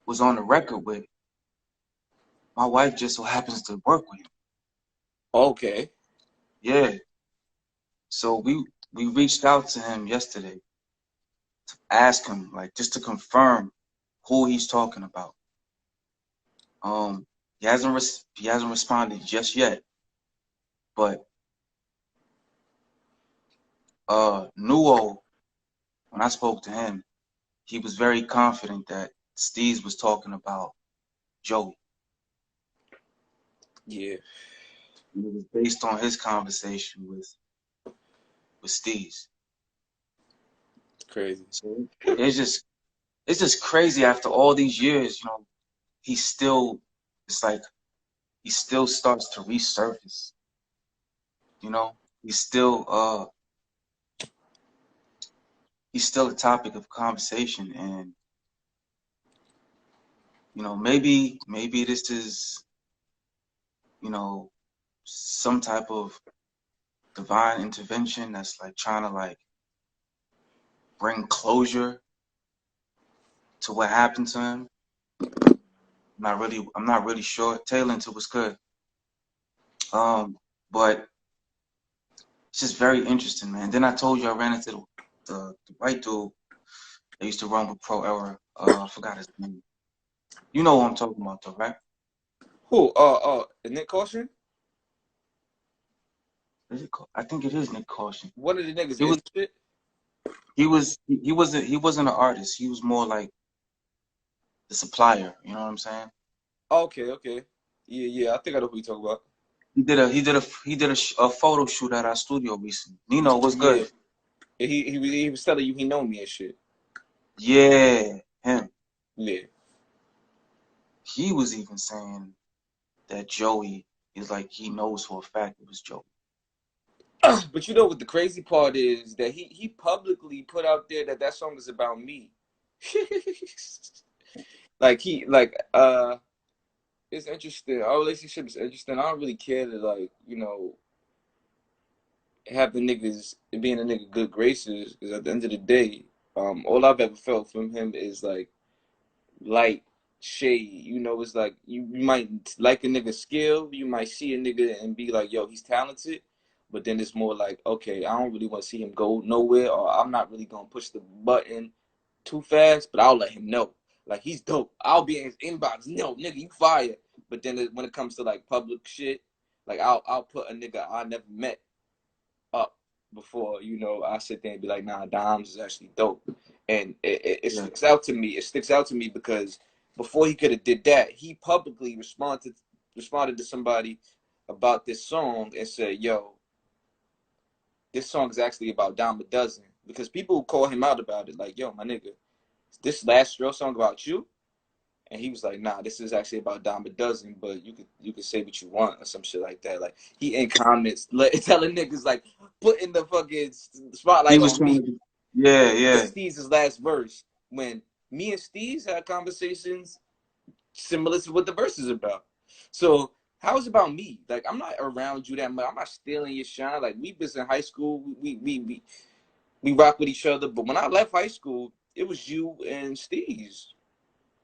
was on the record with, my wife just so happens to work with him. Okay. Yeah. So we reached out to him yesterday to ask him, like, just to confirm who he's talking about. He hasn't responded just yet, but Nuo, when I spoke to him, he was very confident that STEEZ was talking about Joey. Yeah. And it was based on his conversation with STEEZ. It's crazy. So it's just crazy after all these years, you know, it's like he still starts to resurface. You know, he's still a topic of conversation, and you know, maybe this is, you know, some type of divine intervention that's like trying to like bring closure to what happened to him. I'm not really sure. Taylor, it was good. But it's just very interesting, man. Then I told you I ran into the white dude that used to run with Pro Era. I forgot his name. You know what I'm talking about, though, right? Who? Nick Caution? Is it? I think it is Nick Caution. One of the niggas. He wasn't an artist. He was more like the supplier. You know what I'm saying? Okay. Yeah. I think I know who you talk about. He did a photo shoot at our studio recently. Nino, what's good? Yeah. He was telling you he know me and shit. Yeah, him. Yeah. He was even saying that Joey is like, he knows for a fact it was Joey. But you know what the crazy part is, that he publicly put out there that song is about me. It's interesting. Our relationship is interesting. I don't really care to, like, you know, have the niggas being a nigga good graces, because at the end of the day, all I've ever felt from him is like light shade. You know, it's like you might like a nigga skill, you might see a nigga and be like, yo, he's talented, but then it's more like, okay, I don't really want to see him go nowhere, or I'm not really gonna push the button too fast, but I'll let him know, like, he's dope. I'll be in his inbox, no, nigga, you fire. But then when it comes to like public shit, like I'll put a nigga I never met up before, you know, I sit there and be like, nah, Dimes is actually dope. And it sticks out to me. It sticks out to me because before he could have did that, he publicly responded to somebody about this song and said, yo, this song is actually about DymeADuzin. Because people call him out about it, like, yo, my nigga, this last drill song about you? And he was like, nah, this is actually about DymeADuzin, but you could say what you want or some shit like that. Like, he in comments telling niggas, like, putting the fucking spotlight on me. Yeah. STEEZ's last verse, when me and STEEZ had conversations similar to what the verse is about. So how is it about me? Like, I'm not around you that much. I'm not stealing your shine. Like, we was in high school. We rock with each other. But when I left high school, it was you and STEEZ.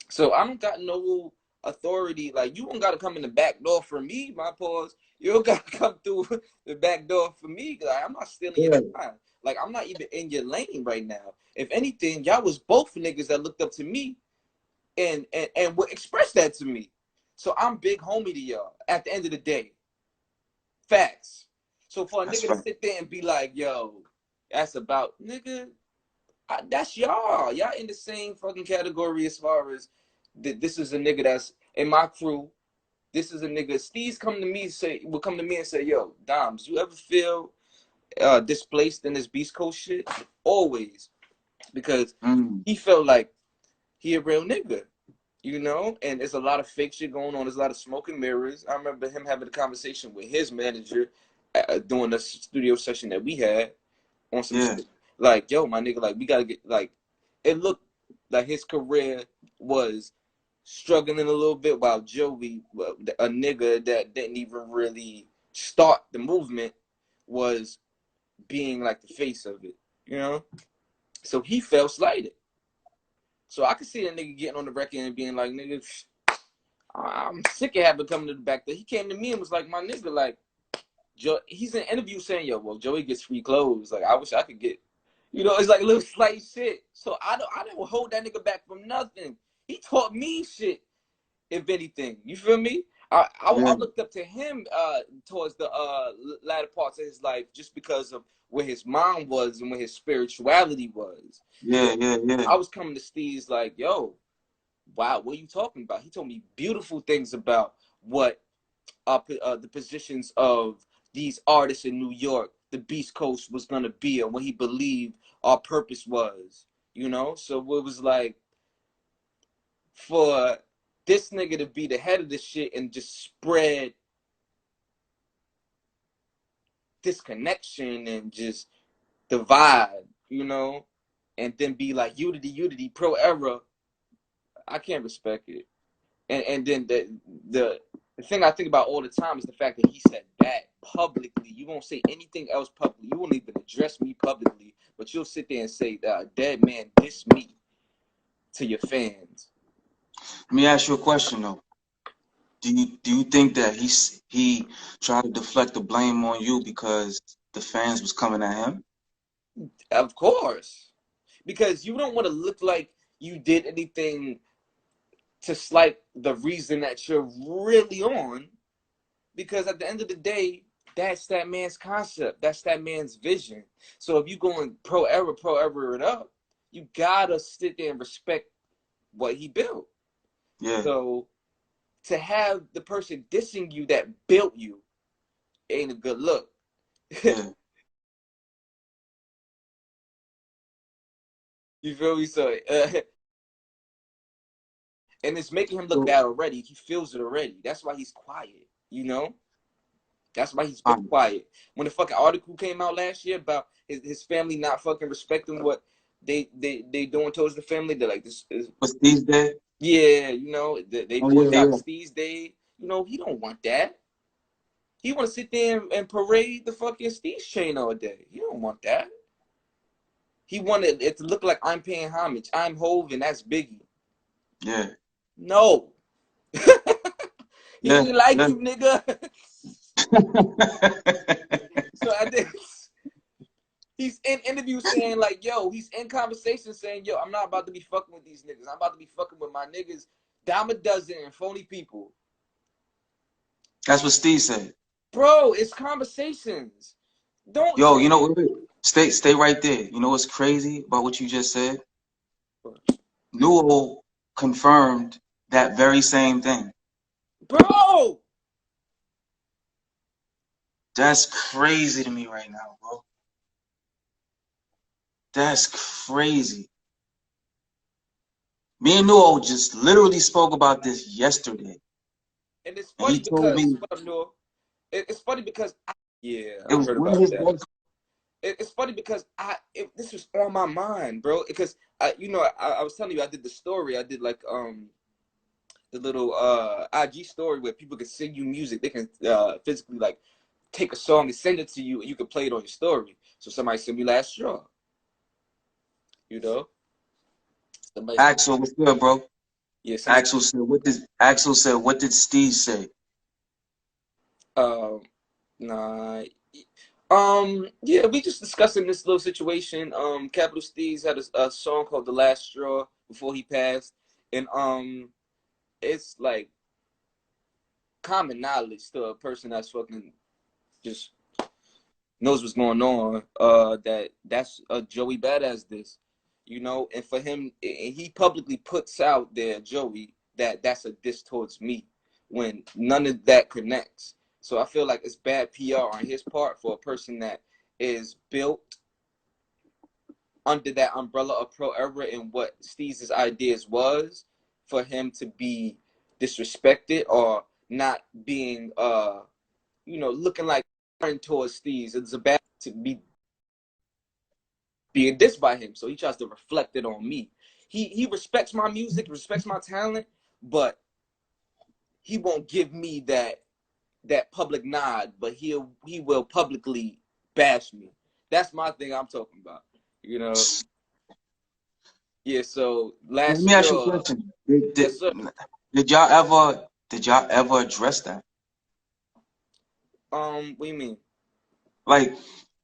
So I don't got no authority. Like, you don't got to come in the back door for me, my pause. You don't got to come through the back door for me. Like, I'm not stealing your time. Like, I'm not even in your lane right now. If anything, y'all was both niggas that looked up to me and would express that to me. So I'm big homie to y'all at the end of the day. Facts. So for a nigga to sit there and be like, yo, that's about, nigga, that's y'all. Y'all in the same fucking category as far as this is a nigga that's in my crew. This is a nigga. STEEZ will come to me and say, yo, Doms, you ever feel displaced in this Beast Coast shit? Always. Because he felt like he a real nigga, you know? And there's a lot of fake shit going on. There's a lot of smoke and mirrors. I remember him having a conversation with his manager during the studio session that we had on some shit. Like, yo, my nigga, like, we gotta get, like, it looked like his career was struggling a little bit, while Joey, a nigga that didn't even really start the movement, was being like the face of it, you know? So he felt slighted. So I could see a nigga getting on the record and being like, nigga, I'm sick of having coming to the back there. He came to me and was like, my nigga, like, he's in an interview saying, yo, well, Joey gets free clothes. Like, I wish I could get, you know, it's like a little slight shit. So I don't hold that nigga back from nothing. He taught me shit, if anything. You feel me? I looked up to him towards the latter parts of his life just because of where his mind was and where his spirituality was. Yeah. I was coming to STEEZ like, yo, wow, what are you talking about? He told me beautiful things about what the positions of these artists in New York, the Beast Coast was gonna be, and what he believed our purpose was. You know, so it was like for this nigga to be the head of this shit and just spread disconnection and just divide, you know, and then be like unity, pro era. I can't respect it. And then the thing I think about all the time is the fact that he said that publicly. You won't say anything else publicly. You won't even address me publicly, but you'll sit there and say, dead man diss me to your fans. Let me ask you a question though. Do you think that he tried to deflect the blame on you because the fans was coming at him? Of course. Because you don't want to look like you did anything to slight the reason that you're really on. Because at the end of the day, that's that man's concept. That's that man's vision. So if you're going pro era it up, you gotta sit there and respect what he built. Yeah. So to have the person dissing you that built you ain't a good look. Yeah. You feel me? So and it's making him look bad already. He feels it already. That's why he's quiet, you know? That's why he's been quiet. When the fucking article came out last year about his family not fucking respecting what they doing towards the family, they're like, this is was STEEZ Day? Yeah, you know, they boycott STEEZ Day. You know, he don't want that. He want to sit there and parade the fucking STEEZ chain all day. He don't want that. He wanted it to look like I'm paying homage. I'm Hove and that's Biggie. Yeah. No. He didn't like you, nigga. So I did. He's in interviews saying like, yo, he's in conversation saying, yo, I'm not about to be fucking with these niggas. I'm about to be fucking with my niggas, DymeADuzin and phony people. That's what STEEZ said. Bro, it's conversations. Don't. Yo, you know, stay right there. You know what's crazy about what you just said? Newell confirmed that very same thing. Bro! That's crazy to me right now, bro. That's crazy. Me and Newell just literally spoke about this yesterday. And it's funny because, it's funny because, I heard about that. It's funny because this was on my mind, bro. Because, you know, I was telling you, I did the story. I did like, the little IG story where people can send you music. They can physically like take a song and send it to you, and you can play it on your story. So somebody sent me Last Straw. You know. Axel, what's good, bro? Yeah. Axel said, "What did STEEZ say?" Nah. Yeah, we just discussing this little situation. Capital STEEZ had a song called "The Last Straw" before he passed, and it's like common knowledge to a person that's fucking just knows what's going on. That's Joey Badass this, you know, and for him, and he publicly puts out there, Joey, that's a diss towards me when none of that connects. So I feel like it's bad PR on his part for a person that is built under that umbrella of Pro Era and what STEEZ's ideas was, for him to be disrespected or not being, you know, looking like towards STEEZ. It's a bad to be being dissed by him. So he tries to reflect it on me. He respects my music, respects my talent, but he won't give me that public nod, but he will publicly bash me. That's my thing I'm talking about, you know. Yeah, so Let last me ask you a straw. question. Yes, sir. Did y'all ever address that? What do you mean? Like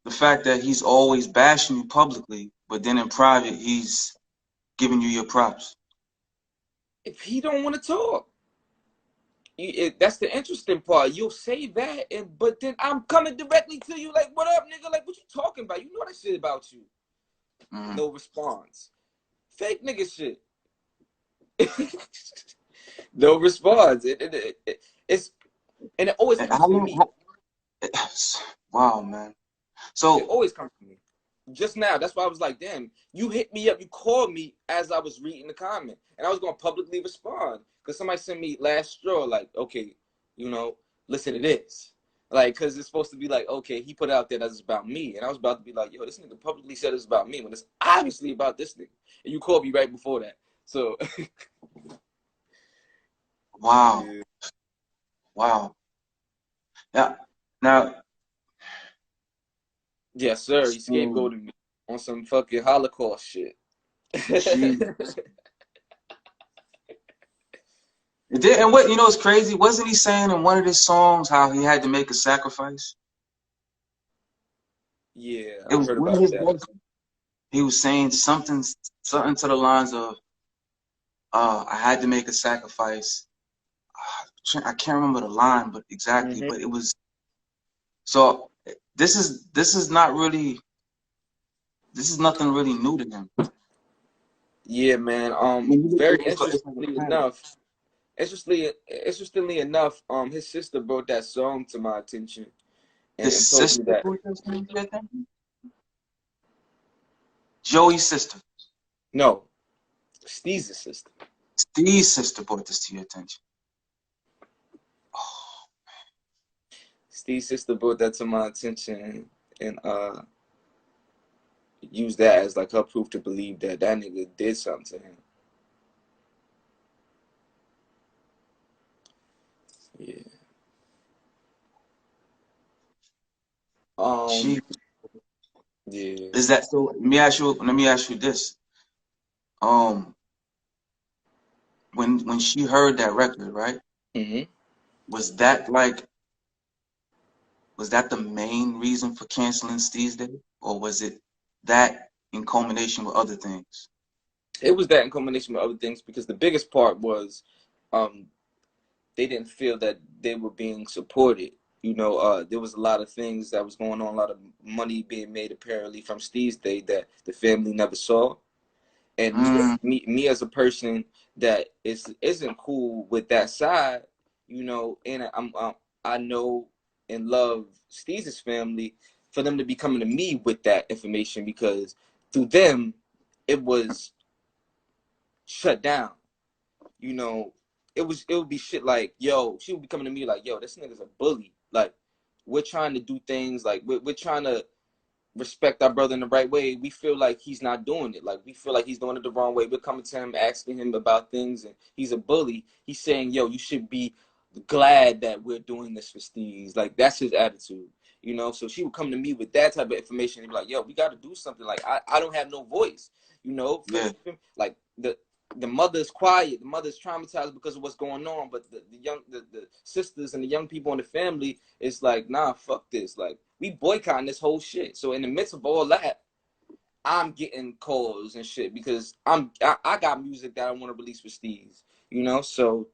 the fact that he's always bashing you publicly, but then in private he's giving you your props. If he don't want to talk, that's the interesting part. You'll say that, but then I'm coming directly to you like, "What up, nigga? Like, what you talking about? You know that shit about you." Mm. No response. Fake nigga shit. No response. It's and it always And comes from me. wow, man. It So always comes from me. Just now, that's why I was like, damn, you hit me up, you called me as I was reading the comment. And I was gonna publicly respond. Because somebody sent me last straw, like, okay, you know, listen to this. Like, cause it's supposed to be like, okay, he put it out there that it's about me. And I was about to be like, yo, this nigga publicly said it's about me when it's obviously about this nigga. And you called me right before that. So wow, yeah. wow. Yeah. Now, Yes, sir. He so, scapegoated me on some fucking Holocaust shit. gee. And what you know is crazy? Wasn't he saying in one of his songs how he had to make a sacrifice? Yeah, It I was heard one of about his that. verses. He was saying something to the lines of, I had to make a sacrifice. I can't remember the line, but exactly. Mm-hmm. But it was so. This is not really. This is nothing really new to him. Yeah, man. When you look Very at it's like a interestingly pattern. enough, interestingly enough, his sister brought that song to my attention His and told me sister that brought that song to your attention? Joey's sister. no, STEEZ's sister. Steve's sister brought this to your attention. Oh, STEEZ's sister brought that to my attention and used that as like her proof to believe that that nigga did something to him. Yeah. she Yeah. is that so? Let me ask you this. Um, when she heard that record, right? Mm-hmm. Was that like was that the main reason for canceling Steve's Day, or was it that in culmination with other things? It was that in combination with other things because the biggest part was um they didn't feel that they were being supported. You know, there was a lot of things that was going on, a lot of money being made apparently from Steve's Day that the family never saw. And Mm, me as a person that isn't cool with that side, you know, and I know and love Steve's family for them to be coming to me with that information because through them it was shut down. You know, it would be shit like, yo, she would be coming to me like, yo, this nigga's a bully. Like, we're trying to do things like we're trying to respect our brother in the right way. We feel like he's not doing it. Like we feel like he's doing it the wrong way. We're coming to him, asking him about things, and he's a bully. He's saying, yo, you should be glad that we're doing this for Steez. Like that's his attitude. You know, so she would come to me with that type of information and be like, yo, we got to do something. Like I don't have no voice, you know, yeah, like the mother's quiet, the mother's traumatized because of what's going on, but the sisters and the young people in the family is like, nah, fuck this. Like we boycotting this whole shit. So in the midst of all that, I'm getting calls and shit because I got music that I want to release for Steez, you know. So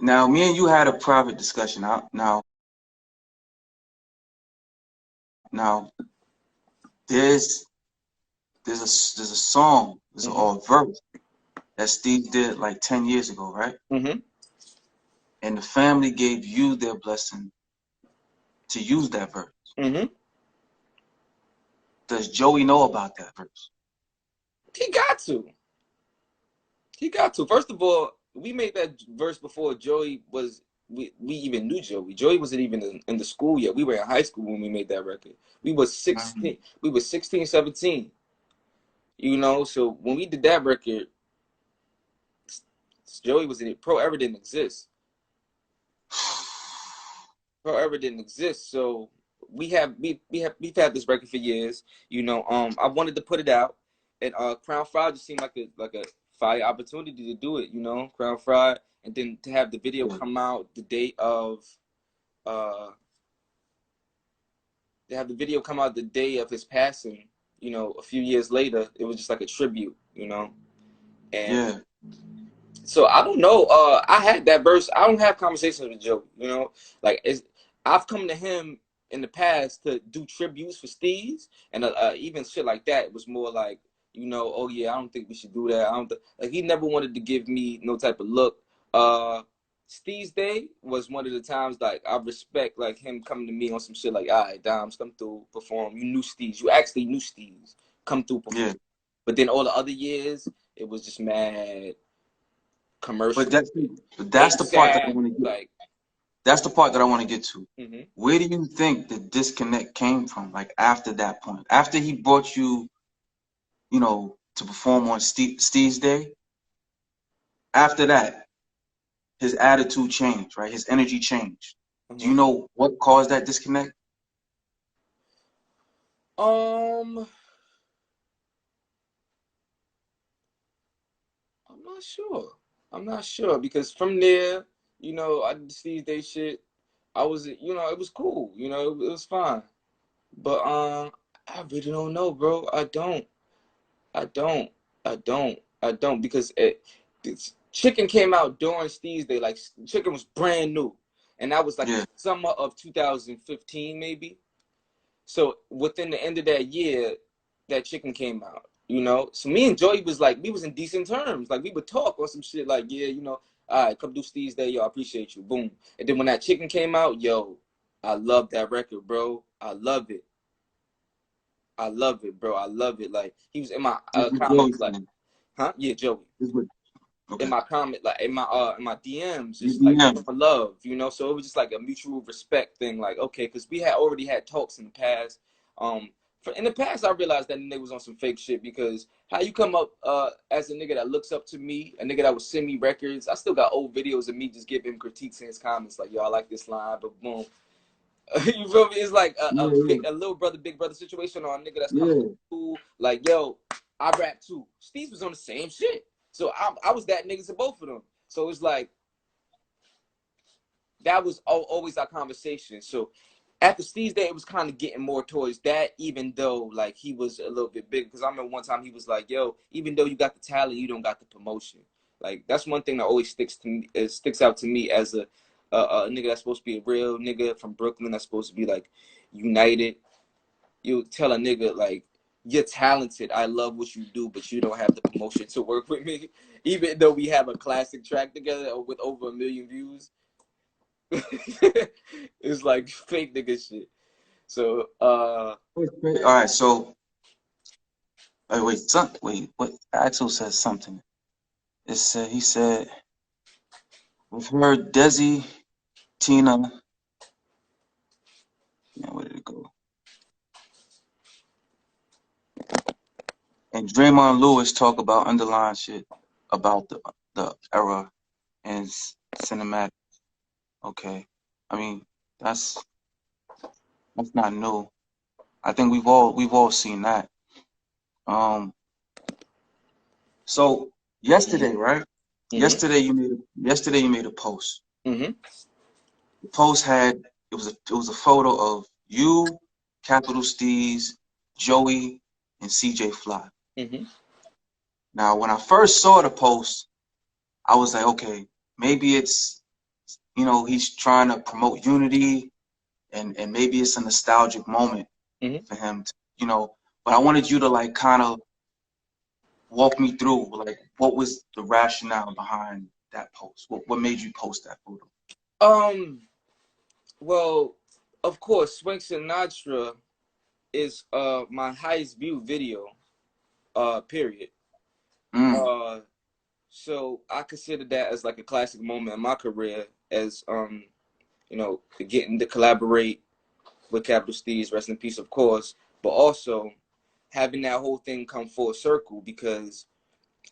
now me and you had a private discussion. Now there's there's a song, there's mm-hmm, a verse that Steve did like 10 years ago, right? mm-hmm, And the family gave you their blessing to use that verse. mm-hmm. Does Joey know about that verse? He got to. He got to. First of all, we made that verse before Joey was. We even knew Joey. Joey wasn't even in the school yet. We were in high school when we made that record. We was 16. We were 16, 17. You know, so when we did that record, Joey was in it. Pro Era didn't exist. Pro Era didn't exist. So we've had this record for years. You know, I wanted to put it out, And Crown Fried just seemed like a fire opportunity to do it, you know, Crown Fried, and then to have the video come out the day of his passing, you know, a few years later. It was just like a tribute, you know. And so I don't know. I had that verse. I don't have conversations with Joe, you know. Like I've come to him in the past to do tributes for STEEZ, and even shit like that. It was more like, you know, oh yeah, I don't think we should do that. I don't like he never wanted to give me no type of look. STEEZ Day was one of the times like I respect like him coming to me on some shit like, all right, Dimes, come through, perform. You knew STEEZ. You actually knew STEEZ. Come through, perform. Yeah. But then all the other years, it was just mad commercial. But that's the part that I want to get. Like, that's the part that I want to get to. Where do you think the disconnect came from? Like after that point, after he brought you, you know, to perform on STEEZ Day. After that, his attitude changed, right? His energy changed. Do you know what caused that disconnect? I'm not sure because from there, you know, I did the STEEZ Day shit. I was, you know, it was cool. You know, it was fine. But I really don't know, bro. I don't because Chicken came out during STEEZ Day. Like Chicken was brand new, and that was like the summer of 2015, maybe. So within the end of that year, that Chicken came out. You know, so me and Joey was like, we was in decent terms. Like we would talk on some shit like, yeah, you know, all right, come do STEEZ Day, yo, I appreciate you. Boom. And then when that Chicken came out, yo, I love that record, bro. I love it. I love it, bro. I love it. Like he was in my comments, like, huh? Yeah, Joey. Okay. In my comment, like in my DMs, just like for love, you know. So it was just like a mutual respect thing. Like, okay, because we had already had talks in the past. In the past, I realized that nigga was on some fake shit because how you come up as a nigga that looks up to me, a nigga that would send me records. I still got old videos of me just giving critiques in his comments, like, yo, I like this line, but boom. You feel me? It's like a little brother, big brother situation on a nigga that's coming cool. Like, yo, I rap too. STEEZ was on the same shit. So I was that nigga to both of them. So it's like, that was always our conversation. So after STEEZ Day, it was kind of getting more towards that, even though like he was a little bit big. Because I remember one time he was like, yo, even though you got the talent, you don't got the promotion. Like that's one thing that always sticks out to me as a nigga that's supposed to be a real nigga from Brooklyn that's supposed to be like united. You tell a nigga like, you're talented, I love what you do, but you don't have the promotion to work with me. Even though we have a classic track together with over 1 million views. It's like fake nigga shit. So all right, so wait, what Axel says something. He said we've heard Desi, Tina, where did it go? And Draymond Lewis talk about underlying shit about the era and cinematic. Okay, I mean that's not new. I think we've all seen that. So yesterday, right? Yesterday you made a post. The post had it was a photo of you, Capital STEEZ, Joey, and CJ Fly. Now, when I first saw the post, I was like, okay, maybe it's, you know, he's trying to promote unity, and maybe it's a nostalgic moment for him, to, you know. But I wanted you to like kind of walk me through, like, what was the rationale behind that post? What made you post that photo? Well, of course, Swing Sinatra is my highest viewed video, period. So I consider that as like a classic moment in my career, as you know, getting to collaborate with Capital STEEZ, rest in peace, of course, but also having that whole thing come full circle because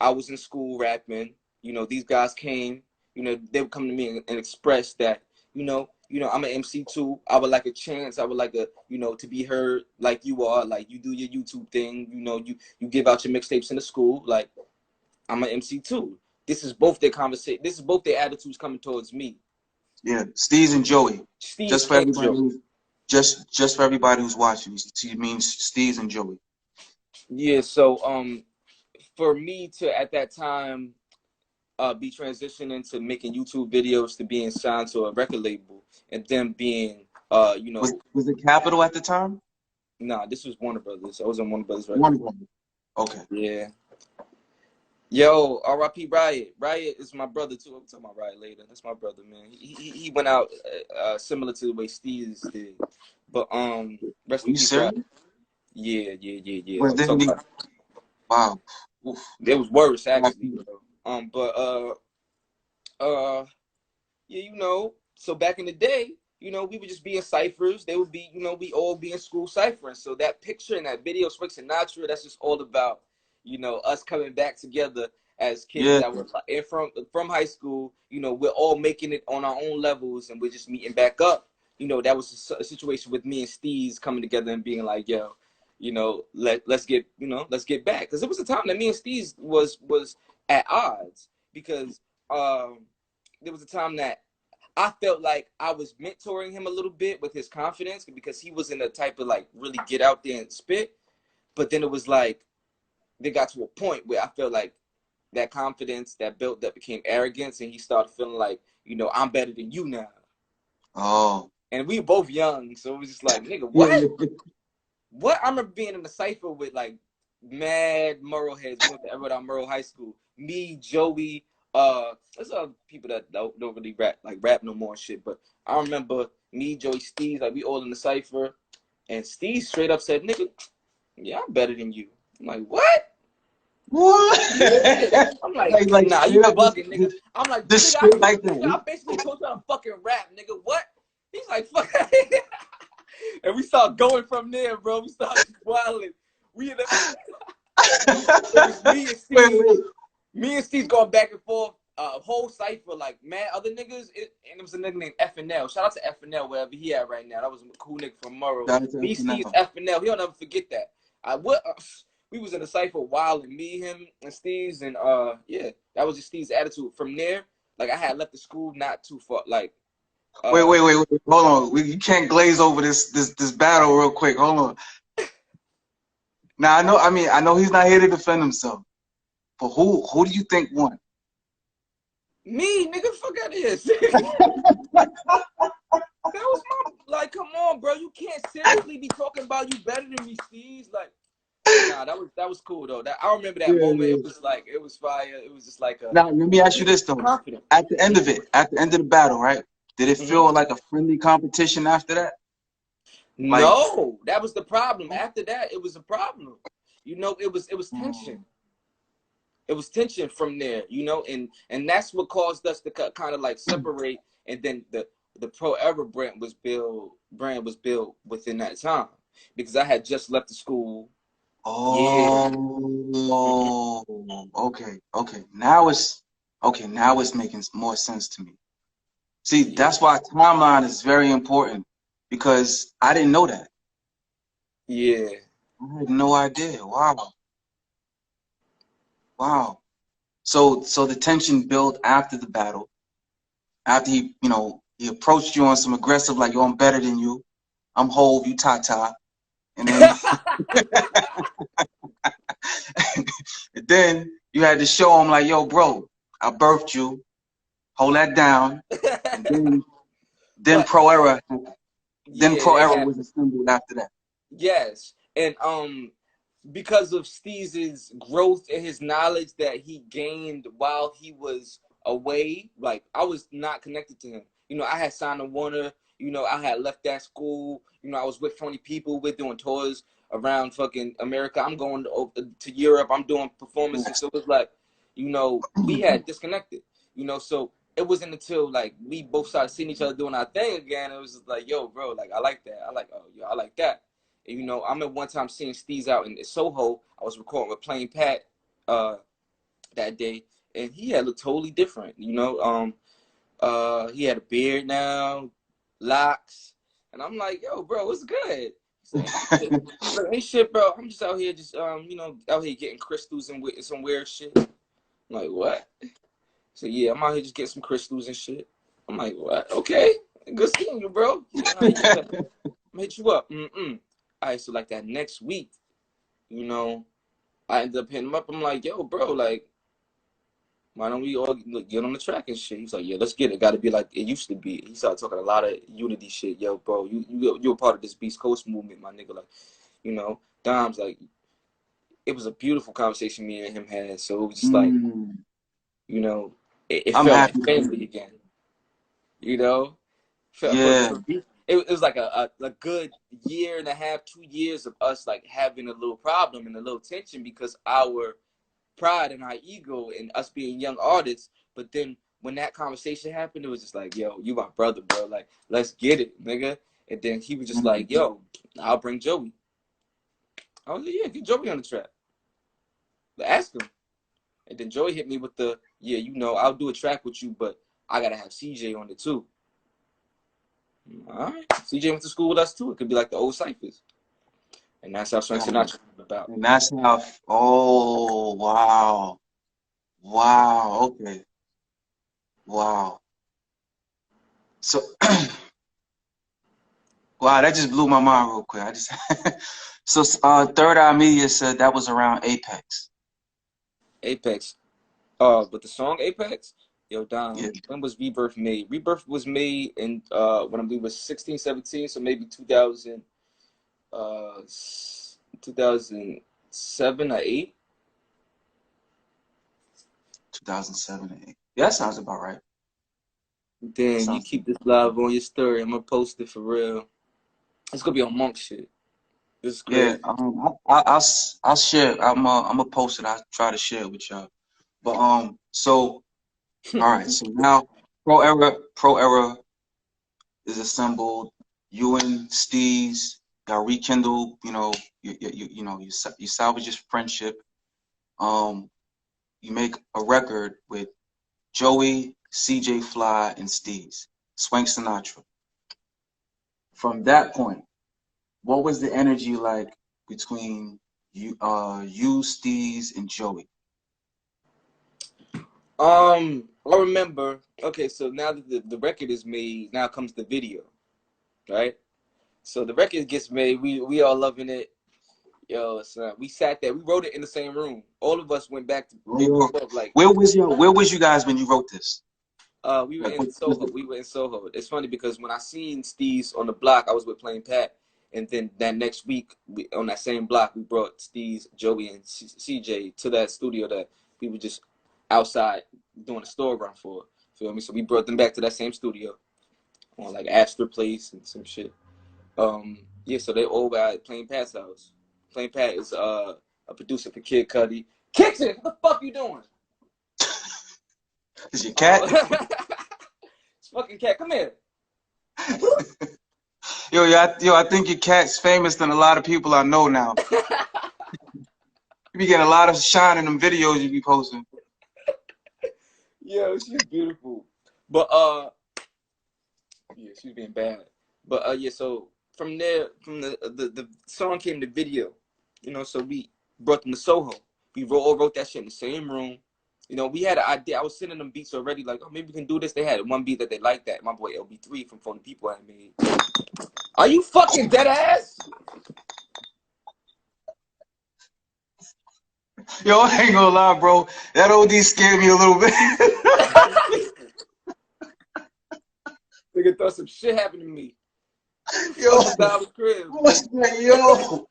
I was in school rapping. You know, these guys came, you know, they would come to me and express that, you know, you know, I'm an MC too. I would like a chance. I would like a, you know, to be heard like you are. Like you do your YouTube thing. You know, you give out your mixtapes in the school. Like I'm an MC too. This is both their conversation. This is both their attitudes coming towards me. Yeah, STEEZ and Joey. STEEZ Just for and everybody Joey. who's just for everybody who's watching. He means STEEZ and Joey. Yeah. So for me to at that time be transitioning to making YouTube videos to being signed to a record label and then being you know, Was it Capital at the time? nah, this was Warner Brothers. I was on Warner Brothers record. Warner Brothers. Okay. Yeah. Yo, R.I.P. Riot. Riot is my brother too. I'm talking about Riot later. That's my brother, man. He went out similar to the way STEEZ did. But rest in peace, Riot. Yeah. Was then he, wow. Oof. It was worse actually. Yeah, you know, so back in the day, you know, we would just be in ciphers. They would be, you know, we all be in school ciphering. So that picture and that video, Swix and Sinatra, that's just all about, you know, us coming back together as kids that were from high school. You know, we're all making it on our own levels and we're just meeting back up. You know, that was a situation with me and STEEZ coming together and being like, yo, you know, let's get back. Because it was a time that me and STEEZ was at odds because there was a time that I felt like I was mentoring him a little bit with his confidence because he was in the type of like really get out there and spit. But then it was like they got to a point where I felt like that confidence that built up became arrogance and he started feeling like, you know, I'm better than you now. Oh. And we were both young, so it was just like, nigga, what? What? I remember being in the cypher with like mad Murrow heads. We went to Everett Murrow High School. Me, Joey, there's other people that don't really rap no more and shit. But I remember me, Joey, STEEZ, like we all in the cypher, and STEEZ straight up said, "Nigga, yeah, I'm better than you." I'm like, what? What? I'm like nah, you bugging, nigga. I'm like, nigga, I basically told you to fucking rap, nigga. What? He's like, fuck. And we start going from there, bro. We started wilding. It was me and STEEZ going back and forth, whole cipher, like mad other niggas, and it was a nigga named F&L. Shout out to F&L, wherever he at right now. That was a cool nigga from Murrow. Me, STEEZ, F&L. He'll never forget that. We was in a cipher wilding, me, him, and STEEZ, and yeah, that was just STEEZ's attitude. From there, like I had left the school not too far, like. Wait, hold on. You can't glaze over this battle real quick. Hold on. Now I know he's not here to defend himself. But who do you think won? Me, nigga, fuck out of here. That was my, like, come on, bro. You can't seriously be talking about you better than me, STEEZ. Like, nah, that was cool though. I remember that moment. It was like, it was fire. It was just like a. Now let me ask you this though. Confident. At the end of the battle, right? Did it feel like a friendly competition after that? Like, no, that was the problem. After that, it was a problem. You know, it was tension. It was tension from there, you know, and that's what caused us to kind of like separate. And then the Pro Era brand was built within that time because I had just left the school. Oh, yeah. Okay. Now it's making more sense to me. See, that's why timeline is very important because I didn't know that. Yeah. I had no idea. Wow. So the tension built after the battle. After he approached you on some aggressive, like, yo, I'm better than you. I'm Hove, you Tata. And then and then you had to show him like, yo, bro, I birthed you. Hold that down. Then Pro Era. Then Pro Era was assembled after that. Yes. And because of STEEZ's growth and his knowledge that he gained while he was away, like I was not connected to him. You know, I had signed to Warner. You know, I had left that school. You know, I was with 20 people. We're doing tours around fucking America. I'm going to Europe. I'm doing performances. So it was like, you know, we had disconnected. You know, so it wasn't until like we both started seeing each other doing our thing again. It was just like, yo, bro, like I like that. I like that. And, you know, I remember one time seeing STEEZ out in Soho. I was recording with Plain Pat that day, and he had looked totally different. You know, he had a beard now. locks. And I'm like, yo, bro, what's good? He's like, ain't shit, bro. I'm just out here, you know, out here getting crystals and some weird shit. I'm like, what? So yeah, I'm out here just getting some crystals and shit. I'm like, what? Okay, good seeing you, bro. Yeah, I'm gonna hit you up. All right, so like that next week, you know, I ended up hitting him up. I'm like, yo, bro, like, why don't we all get on the track and shit? He's like, yeah, let's get it. Got to be like it used to be. He started talking a lot of unity shit. Yo, bro, you're a part of this Beast Coast movement, my nigga. Like, you know, Dom's like, it was a beautiful conversation me and him had. So it was just like, you know, it I'm felt happy. like family again. You know, Yeah. It was like a good year and a half, 2 years of us like having a little problem and a little tension because our pride and our ego and us being young artists. But then when that conversation happened, it was just like, yo, you my brother, bro. Like, let's get it, nigga. And then he was just like, yo, I'll bring Joey. I was like, yeah, get Joey on the track. Ask him. And then Joey hit me with the, yeah, you know, I'll do a track with you, but I gotta have CJ on it too. All right. CJ went to school with us too. It could be like the old Cyphers. And that's how Frank Sinatra came about. And that's how, oh, wow. Wow, okay. Wow. So, wow, that just blew my mind real quick. I just, so Third Eye Media said that was around Apex. Apex. But the song Apex, yo, Dom, Yeah. when was Rebirth made? Rebirth was made in, when I believe it was 16, 17, so maybe 2000, 2007 or 8. 2007 and 8. Yeah, that sounds about right. Then you keep this live on your story. I'm gonna post it for real. It's gonna be on Monk shit. This is crazy. Yeah, I'll share. I'm gonna post it. I'll try to share it with y'all. But so all right. So now Pro Era is assembled. You and STEEZ got rekindled. You know, you salvage your friendship. You make a record with Joey, CJ Fly, and STEEZ, Swank Sinatra. From that point, what was the energy like between you, STEEZ, and Joey? I remember. Okay, so now that the record is made, now comes the video, right? So the record gets made. We all loving it. Yo, son, we sat there. We wrote it in the same room. All of us went back to like. Where was you guys when you wrote this? We were in Soho. We were in Soho. It's funny because when I seen STEEZ on the block, I was with Plain Pat, and then that next week on that same block, we brought STEEZ, Joey, and CJ to that studio that we were just outside doing a store run for. Feel me? So we brought them back to that same studio on like Astor Place and some shit. Yeah. So they all at Plain Pat's house. Plain Pat is a producer for Kid Cudi. Kitchen, what the fuck you doing? Is your cat? It's fucking cat. Come here. Yo, I think your cat's famous than a lot of people I know now. You be getting a lot of shine in them videos you be posting. Yo, she's beautiful. But yeah, she's being bad. But yeah, so from there, from the song came the video. You know, so we brought them to Soho. We all wrote that shit in the same room. You know, we had an idea. I was sending them beats already, like, oh, maybe we can do this. They had one beat that they liked that my boy LB3 from Phony People had made. Are you fucking dead ass? Yo, I ain't gonna lie, bro. That OD scared me a little bit. Nigga thought some shit happened to me. Yo, what's that? Yo.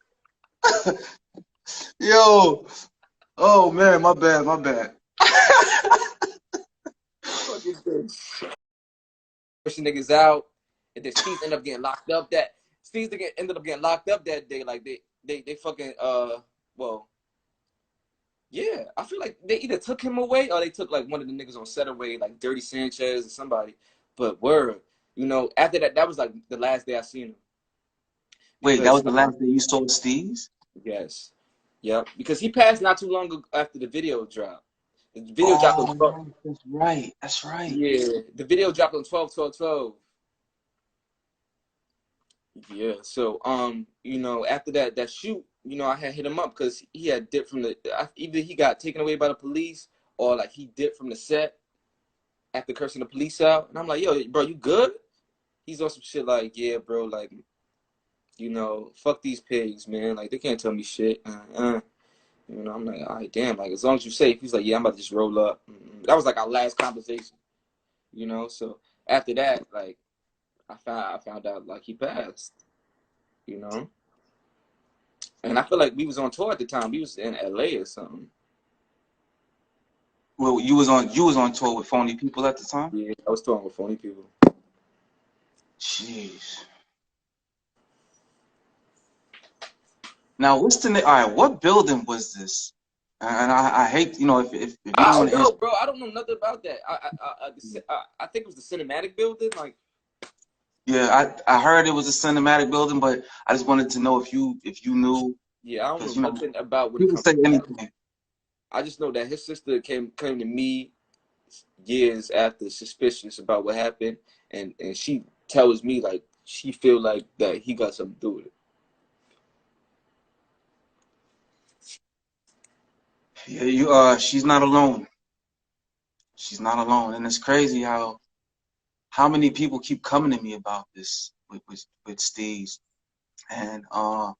Yo. Oh, man, my bad. Fucking bitch. Pushing niggas out, and then STEEZ ended up getting locked up. STEEZ ended up getting locked up that day. Like they fucking well, yeah. I feel like they either took him away or they took like one of the niggas on set away, like Dirty Sanchez or somebody. But word, you know, after that was like the last day I seen him. Wait, that was the last day you saw STEEZ? Yes. Yep. Because he passed not too long ago after the video dropped. The video dropped on 12. That's right. Yeah. The video dropped on 12/12/12. Yeah. So you know, after that shoot, you know, I had hit him up because he had dipped from the either he got taken away by the police or like he dipped from the set after cursing the police out. And I'm like, yo, bro, you good? He's on some shit like, yeah, bro, like, you know, fuck these pigs, man. Like, they can't tell me shit. You know, I'm like, all right, damn. Like, as long as you're safe. He's like, yeah, I'm about to just roll up. That was like our last conversation, you know. So after that, like, I found out like he passed, you know. And I feel like we was on tour at the time. We was in LA or something. Well, you was on tour with Phony People at the time? Yeah, I was touring with Phony People. Jeez. Now, what's the all right? What building was this? And I hate, you know, if you I don't want don't to know, answer. bro. I don't know nothing about that. I think it was the cinematic building. Like, Yeah, I heard it was a cinematic building, but I just wanted to know if you knew, yeah, I don't because know you know nothing about what it people comes say to that. anything. I just know that his sister came to me years after suspicious about what happened, and she tells me like she feel like that he got something to do with it. Yeah, she's not alone. She's not alone, and it's crazy how many people keep coming to me about this with STEEZ, and I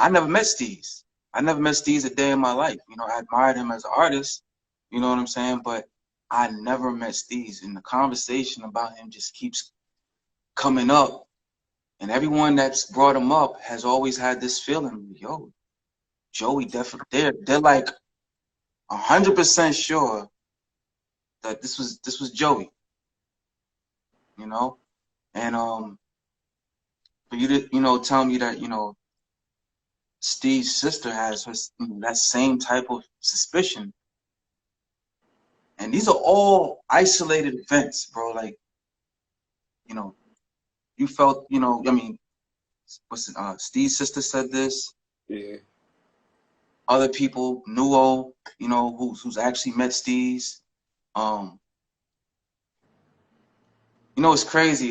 never met STEEZ. I never met STEEZ a day in my life. You know, I admired him as an artist. You know what I'm saying? But I never met STEEZ, and the conversation about him just keeps coming up. And everyone that's brought him up has always had this feeling, yo, Joey definitely. They're like 100% sure that this was Joey. You know, and for you to tell me that Steve's sister has her, that same type of suspicion. And these are all isolated events, bro. Like, you felt, I mean, Steve's sister said this. Yeah. Other people, Nuo, who's actually met STEEZ. It's crazy.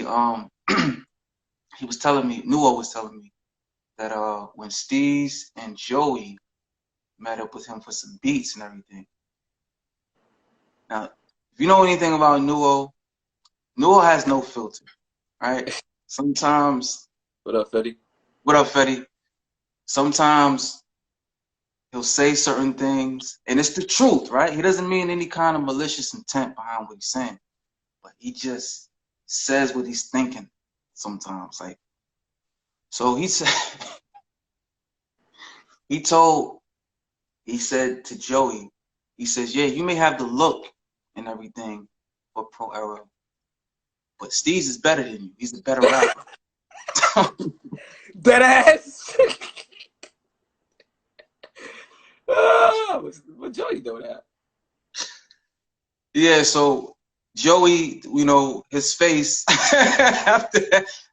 He was telling me, Nuo was telling me that when STEEZ and Joey met up with him for some beats and everything. Now, if you know anything about Nuo has no filter, right? Sometimes. What up, Fetty? What up, Fetty? Sometimes he'll say certain things, and it's the truth, right? He doesn't mean any kind of malicious intent behind what he's saying, but he just says what he's thinking sometimes. Like, so he said, he said to Joey, he says, yeah, you may have the look and everything for Pro Era, but STEEZ is better than you. He's a better rapper. Dead ass. What Joey do that? Yeah, so Joey, his face after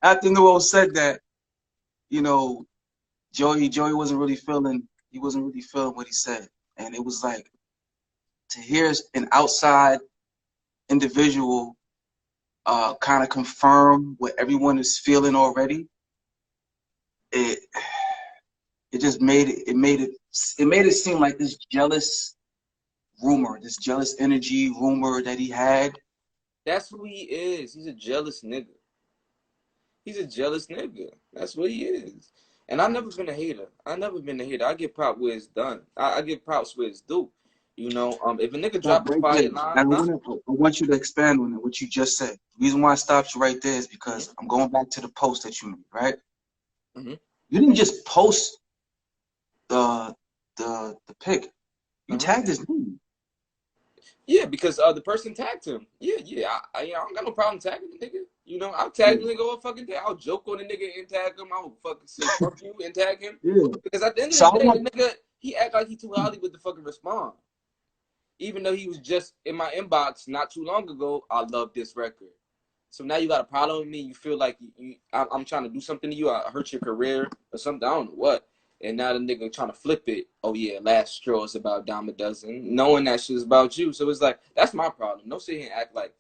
Nuo said that, Joey wasn't really feeling what he said. And it was like, to hear an outside individual kind of confirm what everyone is feeling already, it just made it seem like this jealous energy rumor that he had. That's who he is. He's a jealous nigga. He's a jealous nigga. That's what he is. And I've never been a hater. I give props where it's done. I give props where it's due. If a nigga drop a fire line, I want you to expand on it, what you just said. The reason why I stopped you right there is because I'm going back to the post that you made, right? You didn't just post the pic. You tagged his name. Yeah, because the person tagged him. Yeah. I don't got no problem tagging the nigga. I'll tag the nigga all fucking day. I'll joke on the nigga and tag him. I'll fucking say fuck you and tag him. Yeah. Because at the end of the day, the nigga, he act like he too Hollywood to fucking respond. Even though he was just in my inbox not too long ago, I love this record. So now you got a problem with me. You feel like I'm trying to do something to you. I hurt your career or something. I don't know what. And now the nigga trying to flip it. Oh, yeah, last straw is about DymeADuzin, knowing that shit is about you. So it's like, that's my problem. Don't sit here and act like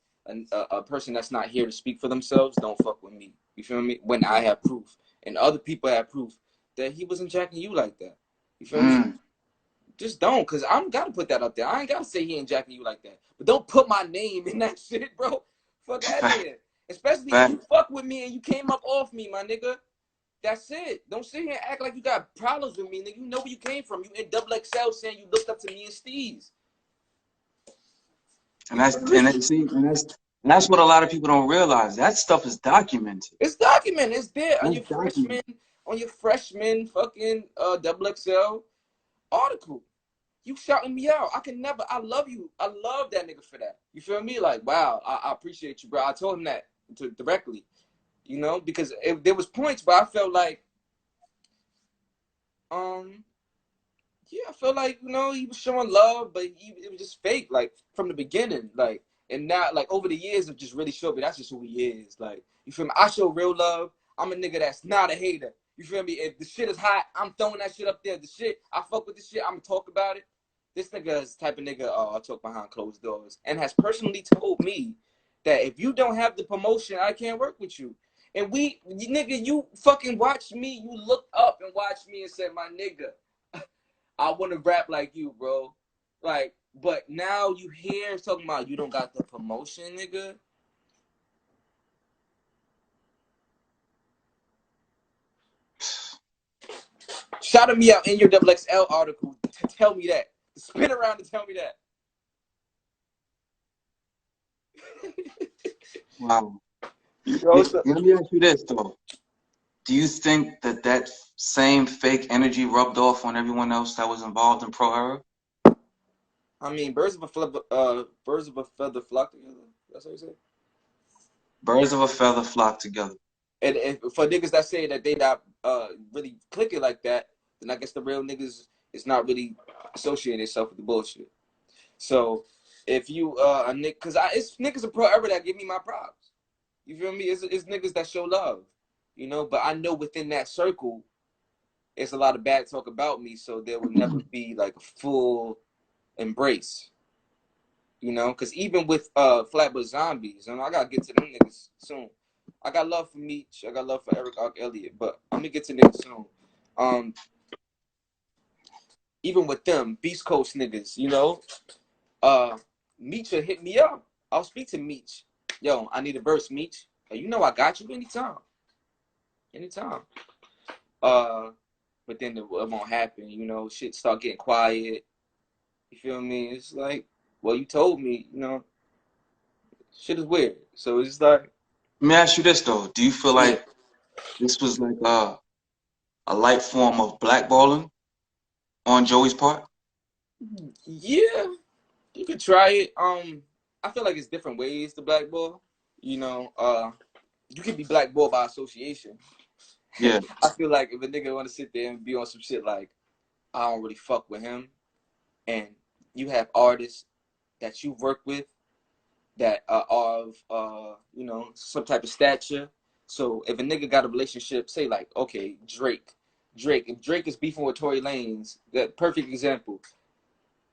a person that's not here to speak for themselves. Don't fuck with me. You feel me? When I have proof, and other people have proof that he wasn't jacking you like that. You feel me? Just don't, cause I'm gotta put that up there. I ain't gotta say he ain't jacking you like that. But don't put my name in that shit, bro. Fuck out of here. Especially if you fuck with me and you came up off me, my nigga. That's it. Don't sit here and act like you got problems with me, nigga. You know where you came from. You in double XL saying you looked up to me and STEEZ. And that's what a lot of people don't realize. That stuff is documented. It's documented. It's there on your freshman fucking double XL article. You shouting me out. I love you. I love that nigga for that. You feel me? Like, wow, I appreciate you, bro. I told him that directly, you know, because there was points where I felt like, yeah, I felt like, you know, he was showing love, but it was just fake, like, from the beginning, like, and now, like, over the years, it just really showed me that's just who he is. Like, you feel me? I show real love. I'm a nigga that's not a hater. You feel me? If the shit is hot, I'm throwing that shit up there. The shit, I fuck with this shit, I'm gonna talk about it. This nigga is the type of nigga, I'll talk behind closed doors, and has personally told me that if you don't have the promotion, I can't work with you. And nigga, you fucking watch me. You looked up and watched me and said, my nigga, I want to rap like you, bro. Like, but now you hear talking about you don't got the promotion, nigga. Shout me out in your XXL article to tell me that. Spin around to tell me that. Wow. Let me ask you this, though. Do you think that same fake energy rubbed off on everyone else that was involved in Pro Era? I mean, birds of a feather flock together. That's what you say? Birds of a feather flock together. And for niggas that say that they not really clicking like that, then I guess the real niggas is not really associating themselves with the bullshit. So if you a nigga, cause it's niggas in Pro Era that give me my props. You feel me? It's niggas that show love, you know. But I know within that circle, it's a lot of bad talk about me, so there will never be like a full embrace, you know. Cause even with Flatbush Zombies, and I gotta get to them niggas soon. I got love for Meech, I got love for Eric Ark Elliott, but I'm gonna get to niggas soon. Even with them Beast Coast niggas, you know, Meech will hit me up. I'll speak to Meech. Yo, I need a verse, Meech. You know I got you anytime. Anytime. But then it won't happen, you know, shit start getting quiet. You feel me? It's like, well, you told me, you know, shit is weird. So it's like, let me ask you this though. Do you feel like this was like a light form of blackballing on Joey's part? Yeah, you could try it. I feel like it's different ways to blackball. You know, you can be blackballed by association. Yeah. I feel like if a nigga want to sit there and be on some shit like, I don't really fuck with him, and you have artists that you work with that are of, you know, some type of stature. So if a nigga got a relationship, say like, okay, Drake. If Drake is beefing with Tory Lanez, that perfect example.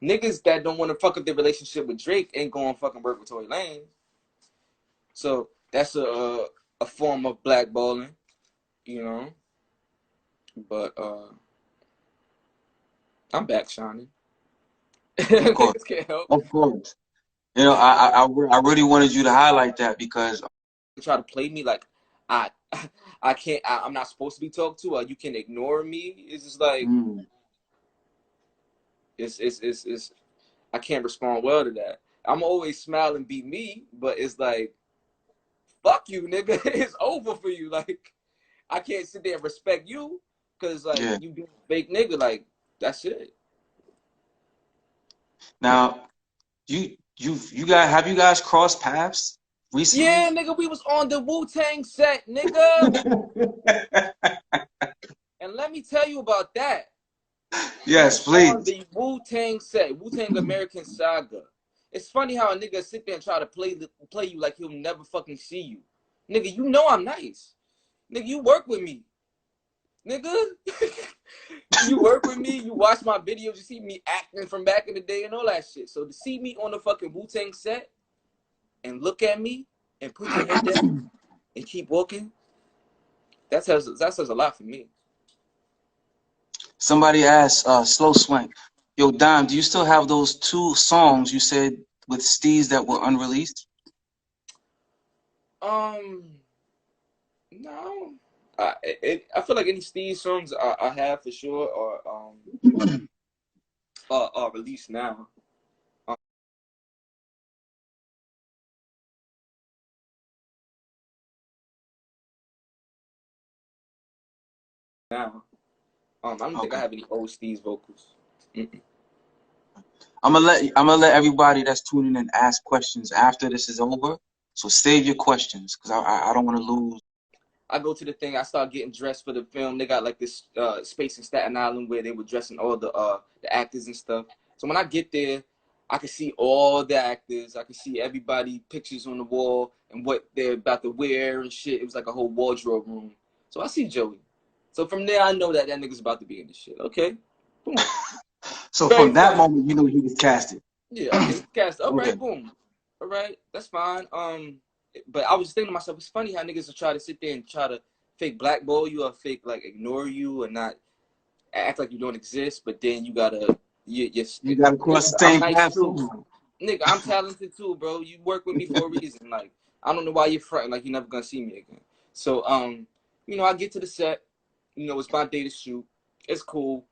Niggas that don't want to fuck up their relationship with Drake ain't going to fucking work with Tory Lanez. So that's a form of blackballing, you know. But I'm back shining. Of course. Can't help. Of course. You know, I really wanted you to highlight that because try to play me like I can't. I'm not supposed to be talked to, or you can ignore me. It's just like it's I can't respond well to that. I'm always smile and be me, but it's like, fuck you, nigga. It's over for you. Like, I can't sit there and respect you because like you be a fake nigga. Like, that's it. Now, you guys have you guys crossed paths recently? Yeah, nigga, we was on the Wu-Tang set, nigga. And let me tell you about that. Yes, please. On the Wu-Tang set, Wu-Tang American Saga. It's funny how a nigga sit there and try to play you like he'll never fucking see you. Nigga, you know I'm nice. Nigga, you work with me. Nigga. You work with me, you watch my videos, you see me acting from back in the day and all that shit. So to see me on the fucking Wu-Tang set and look at me and put your head down and keep walking, that says a lot for me. Somebody asked, Slow Swank, yo, Dime, do you still have those 2 songs you said with STEEZ that were unreleased? No. I feel like any STEEZ songs I have for sure are released now. I don't think I have any old STEEZ vocals. I'm gonna let everybody that's tuning in ask questions after this is over. So save your questions, because I don't want to lose. I go to the thing, I start getting dressed for the film. They got like this space in Staten Island where they were dressing all the actors and stuff. So when I get there, I can see all the actors. I can see everybody pictures on the wall and what they're about to wear and shit. It was like a whole wardrobe room. So I see Joey. So from there, I know that nigga's about to be in this shit. Okay. Boom. So from that moment, you knew he was casted. Yeah, okay, cast. All right, Okay. boom. All right, that's fine. But I was thinking to myself, it's funny how niggas will try to sit there and try to fake blackball you or fake like ignore you and not act like you don't exist. But then you gotta You gotta cross the same path too. Nigga, I'm talented too, bro. You work with me for a reason. Like, I don't know why you're fronting like you're never gonna see me again. So you know, I get to the set. You know, it's my day to shoot. It's cool.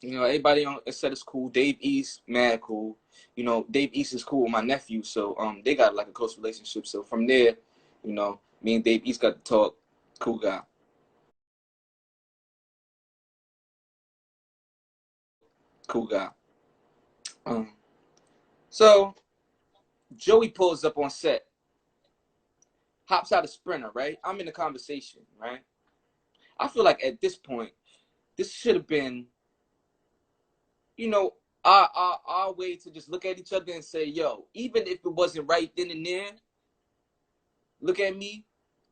You know, everybody on the set is cool. Dave East, mad cool. You know, Dave East is cool with my nephew, so they got like a close relationship. So from there, you know, me and Dave East got to talk. Cool guy. Cool guy. So Joey pulls up on set, hops out a Sprinter, right? I'm in the conversation, right? I feel like at this point, this should have been, you know, our way to just look at each other and say, yo, even if it wasn't right then and there, look at me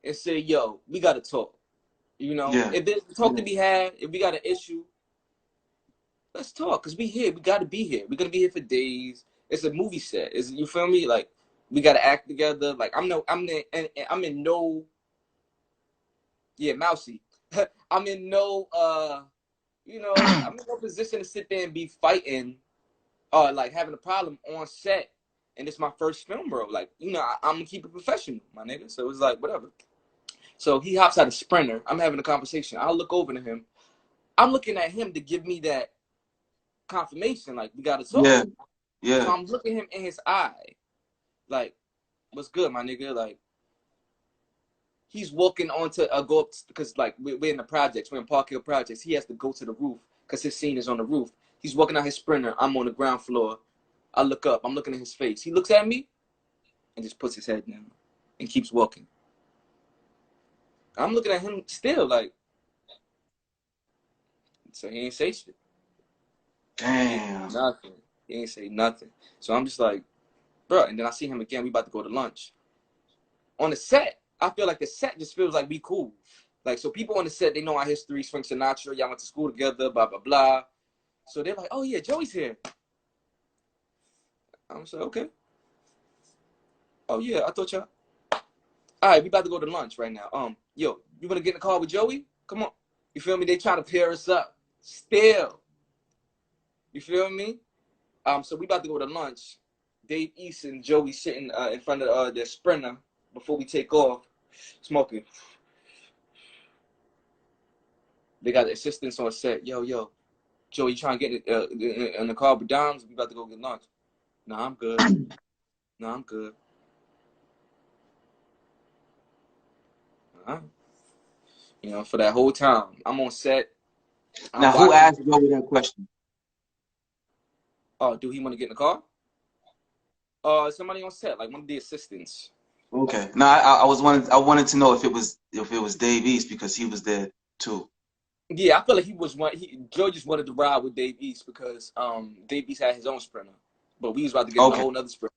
and say, yo, we got to talk. You know, if there's talk to be had, if we got an issue, let's talk, because we here. We got to be here. We're going to be here for days. It's a movie set. You feel me? Like, we got to act together. Like, I'm in no, yeah, mousy. I'm in no, you know, I'm in no position to sit there and be fighting like having a problem on set. And it's my first film, bro. Like, you know, I'm going to keep it professional, my nigga. So it's like, whatever. So he hops out a Sprinter. I'm having a conversation. I'll look over to him. I'm looking at him to give me that confirmation. Like, we got to talk. Yeah. Yeah. So I'm looking him in his eye. Like, what's good, my nigga? Like, he's walking onto go up because like we're in the projects, we're in Park Hill projects. He has to go to the roof because his scene is on the roof. He's walking out his Sprinter. I'm on the ground floor. I look up. I'm looking at his face. He looks at me and just puts his head down and keeps walking. I'm looking at him still like, so he ain't say shit. Damn. Nothing. He ain't say nothing. So I'm just like, bro. And then I see him again. We about to go to lunch. On the set, I feel like the set just feels like we cool. Like, so people on the set, they know our history, Frank Sinatra, y'all went to school together, blah, blah, blah. So they're like, oh, yeah, Joey's here. I'm just like, okay. Oh, yeah, I thought y'all. All right, we about to go to lunch right now. Yo, you want to get in the car with Joey? Come on. You feel me? They trying to pair us up. Still. You feel me? So we about to go to lunch. Dave East and Joey sitting in front of their Sprinter before we take off, smoking. They got the assistants on set. Yo, Joey, you trying to get in the car with Dimes? We about to go get lunch. Nah, I'm good. Nah, I'm good. You know, for that whole time, I'm on set. Now, who asked Joey that question? Oh, do he want to get in the car? Somebody on set, like one of the assistants. Okay. No, I wanted to know if it was Dave East, because he was there too. Yeah, I feel like he was one. Joe just wanted to ride with Dave East because Dave East had his own Sprinter, but we was about to get a whole nother Sprinter.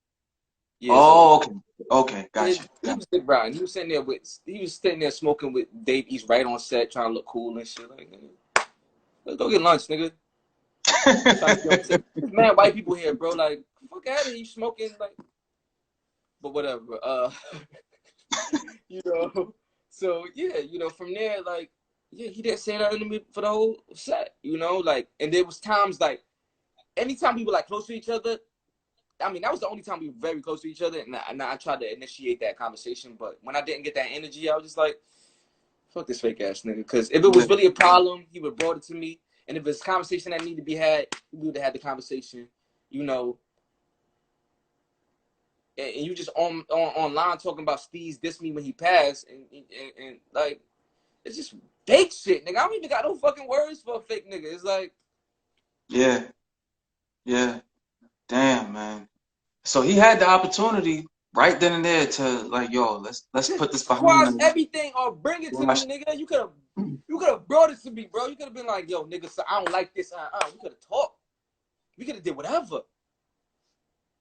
Yeah, oh, so, okay, gotcha. He was big Brian. He was sitting there smoking with Dave East right on set, trying to look cool and shit. Like, nigga, let's go get lunch, nigga. Man, white people here, bro. Like, fuck out of here, you smoking, like. But whatever. You know. So yeah, you know, from there, like, yeah, he didn't say nothing to me for the whole set, you know, like, and there was times like, anytime we were like close to each other, I mean, that was the only time we were very close to each other, and I tried to initiate that conversation, but when I didn't get that energy, I was just like, fuck this fake ass nigga, because if it was really a problem, he would have brought it to me, and if it's a conversation that needed to be had, we would have had the conversation, you know. And you just online talking about STEEZ diss me when he passed, and like, it's just fake shit, nigga. I don't even got no fucking words for a fake nigga. It's like, yeah, yeah, damn, man. So he had the opportunity right then and there to like, yo, let's put this behind quash us. everything or bring it to me, nigga. You could have brought it to me, bro. You could have been like, yo, nigga, so I don't like this. We could have talked. We could have did whatever.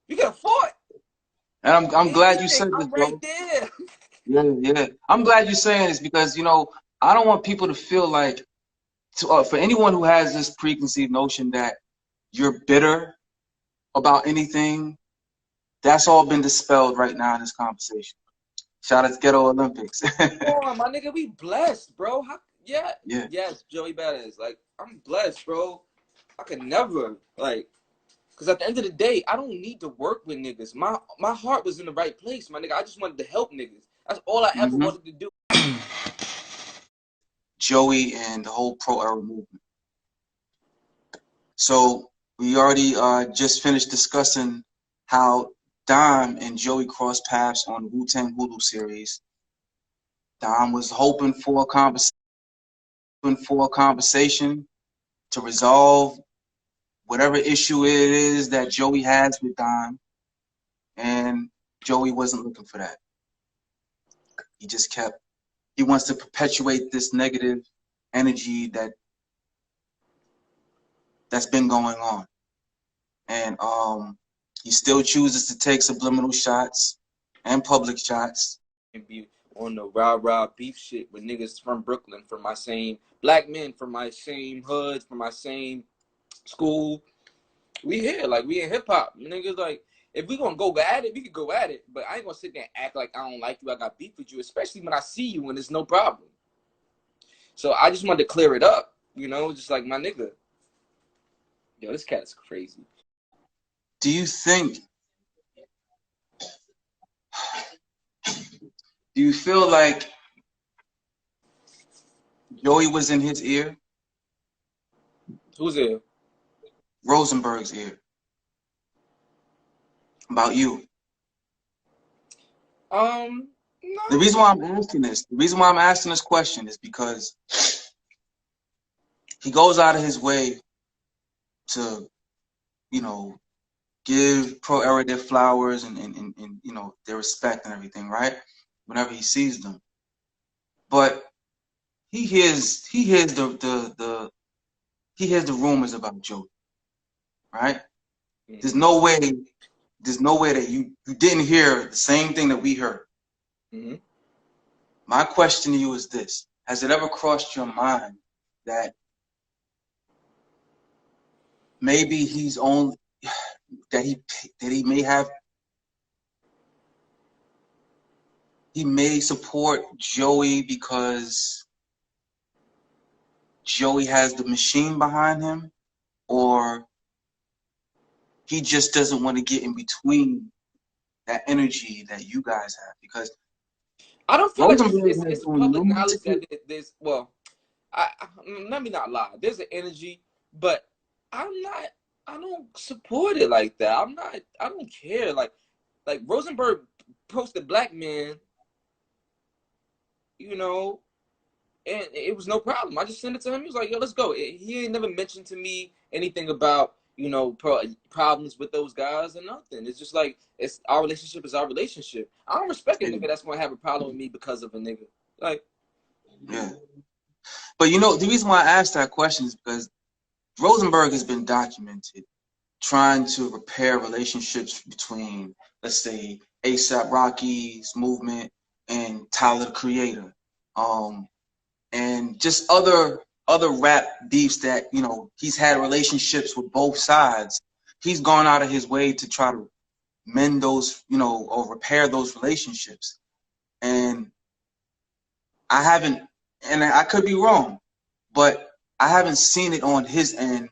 We could have fought. And I'm glad you said this, I'm bro. right there. Yeah. I'm glad you're saying this because, you know, I don't want people to feel like, for anyone who has this preconceived notion that you're bitter about anything, that's all been dispelled right now in this conversation. Shout out to Ghetto Olympics. Come on, my nigga, we blessed, bro. Yeah. Yes, Joey Badass. Like, I'm blessed, bro. I could never, like, because at the end of the day, I don't need to work with niggas. My heart was in the right place, my nigga. I just wanted to help niggas. That's all I ever wanted to do. Joey and the whole Pro Era movement. So we already just finished discussing how Dime and Joey crossed paths on the Wu-Tang Hulu series. Dime was hoping for a conversation to resolve whatever issue it is that Joey has with Dime, and Joey wasn't looking for that. He wants to perpetuate this negative energy that's been going on. And he still chooses to take subliminal shots and public shots. And be on the rah-rah beef shit with niggas from Brooklyn, from my same black men, from my same hood, from my same school. We here, like, we in hip-hop. Niggas, like, if we gonna go at it, we could go at it. But I ain't gonna sit there and act like I don't like you, I got beef with you, especially when I see you and there's no problem. So I just wanted to clear it up, you know, just like, my nigga. Yo, this cat is crazy. Do you feel like Joey was in his ear? Who's ear? Rosenberg's ear. About you. No. The reason why I'm asking this question is because he goes out of his way to, you know, give Pro Era their flowers and you know, their respect and everything, right? Whenever he sees them. But he hears the rumors about Joey, right? Mm-hmm. There's no way that you didn't hear the same thing that we heard. Mm-hmm. My question to you is this: has it ever crossed your mind that maybe he may support Joey because Joey has the machine behind him, or he just doesn't want to get in between that energy that you guys have? Because I don't feel like it's public knowledge that there's, well, let me not lie. There's an energy, but I don't support it like that. I don't care. Like Rosenberg posted Black Man, you know, and it was no problem. I just sent it to him. He was like, yo, let's go. He ain't never mentioned to me anything about, you know, problems with those guys or nothing. It's just like, our relationship is our relationship. I don't respect a nigga that's going to have a problem with me because of a nigga. Like, yeah. But, you know, the reason why I asked that question is because Rosenberg has been documented trying to repair relationships between, let's say, A$AP Rocky's movement and Tyler, the Creator, and just other rap beefs that, you know, he's had relationships with both sides. He's gone out of his way to try to mend those, you know, or repair those relationships. And I haven't, and I could be wrong, but I haven't seen it on his end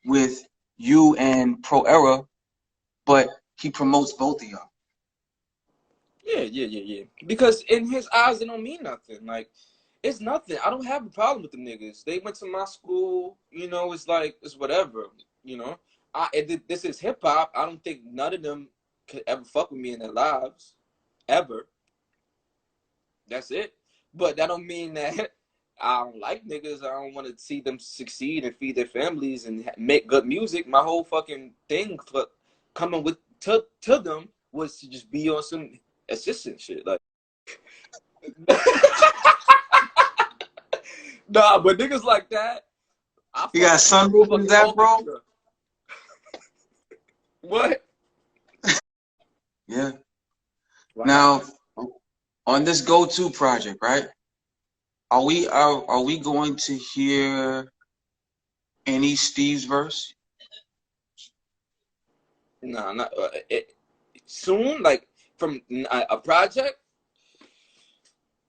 with you and Pro Era, but he promotes both of y'all. Yeah. Because in his eyes, it don't mean nothing. Like, it's nothing. I don't have a problem with them niggas. They went to my school. You know, it's like, it's whatever. You know, this is hip hop. I don't think none of them could ever fuck with me in their lives, ever. That's it. But that don't mean that I don't like niggas. I don't want to see them succeed and feed their families and make good music. My whole fucking thing for coming with to them was to just be on some assistant shit. Like, nah, but niggas like that. You got sunroof in that, bro? What? Yeah. Wow. Now, on this go-to project, right? Are we going to hear any STEEZ verse? Nah, not soon. Like from a project.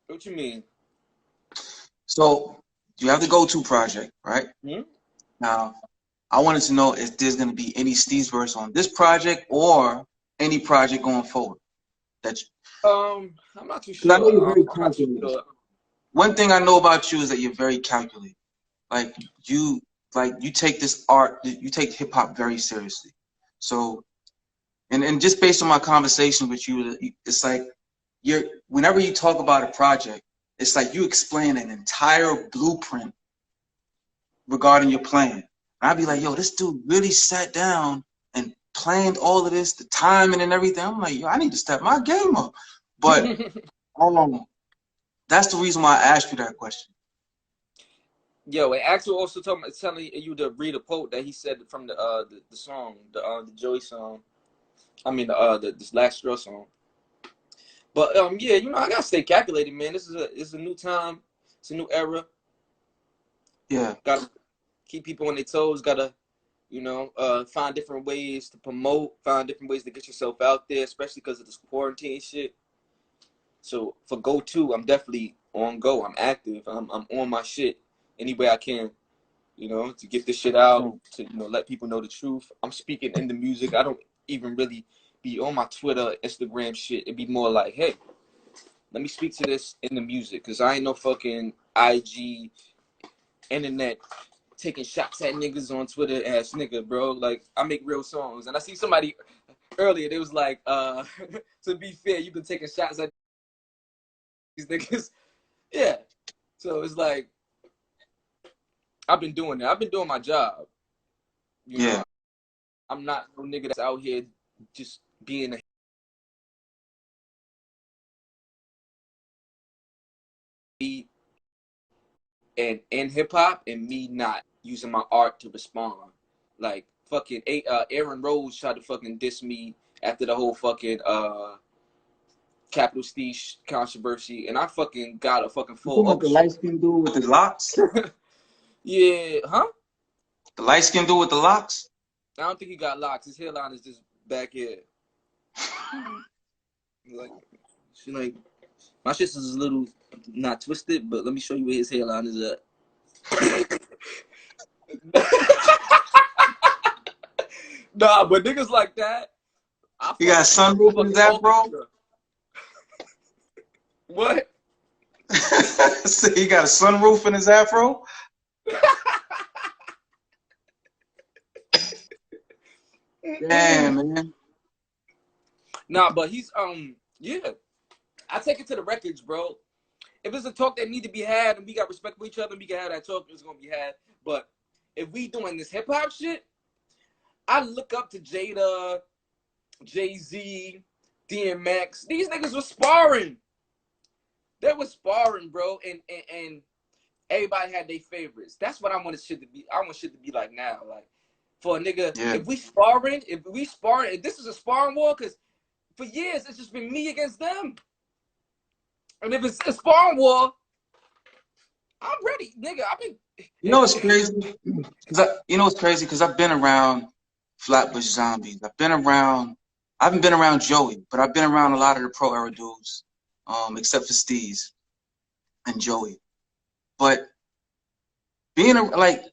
What you mean? So you have the go-to project, right? Hmm? Now, I wanted to know if there's going to be any STEEZ verse on this project or any project going forward. I'm not too sure. I know you're very calculated. Sure. One thing I know about you is that you're very calculated. Like you take this art, you take hip hop very seriously. So, and just based on my conversation with you, it's like whenever you talk about a project, it's like you explain an entire blueprint regarding your plan. And I'd be like, yo, this dude really sat down and planned all of this, the timing and everything. I'm like, yo, I need to step my game up. But that's the reason why I asked you that question. Yo, and actually also telling you to read a quote that he said from the song, the Joey song. I mean this Last Straw song. But yeah, you know, I gotta stay calculated, man. It's a new time, it's a new era. Yeah. Gotta keep people on their toes, gotta, you know, find different ways to promote, find different ways to get yourself out there, especially because of this quarantine shit. So for go-to, I'm definitely on go. I'm active. I'm on my shit any way I can, you know, to get this shit out, to, you know, let people know the truth. I'm speaking in the music. I don't even really be on my Twitter, Instagram shit. It'd be more like, hey, let me speak to this in the music, because I ain't no fucking IG, internet, taking shots at niggas on Twitter ass nigga, bro. Like, I make real songs. And I see somebody earlier, they was like, to be fair, you've been taking shots at these niggas. Yeah. So it's like, I've been doing that. I've been doing my job. You know, I'm not no nigga that's out here just being and in hip hop and me not using my art to respond. Like fucking Aaron Rose tried to fucking diss me after the whole fucking Capital STEEZ controversy, and I fucking got a fucking full. You the light-skinned dude with the locks? Yeah, huh? The light-skinned dude with the locks? I don't think he got locks. His hairline is just back here. like my shit is a little not twisted, but let me show you where his hairline is at. Nah, but niggas like that. You got sunroof in that, bro? What? So he got a sunroof in his afro? Damn, man. Nah, but he's yeah. I take it to the records, bro. If it's a talk that need to be had and we got respect for each other, we can have that talk, it's gonna be had. But if we doing this hip hop shit, I look up to Jada, Jay-Z, DMX. These niggas was sparring. They was sparring, bro, and everybody had their favorites. That's what I want shit to be. I want shit to be like now. Like for a nigga, if we sparring, if this is a sparring war, because for years it's just been me against them. And if it's a sparring war, I'm ready, nigga. I've been. You know what's crazy? Because I've been around Flatbush Zombies. I haven't been around Joey, but I've been around a lot of the Pro Era dudes, except for STEEZ. and Joey. But being like,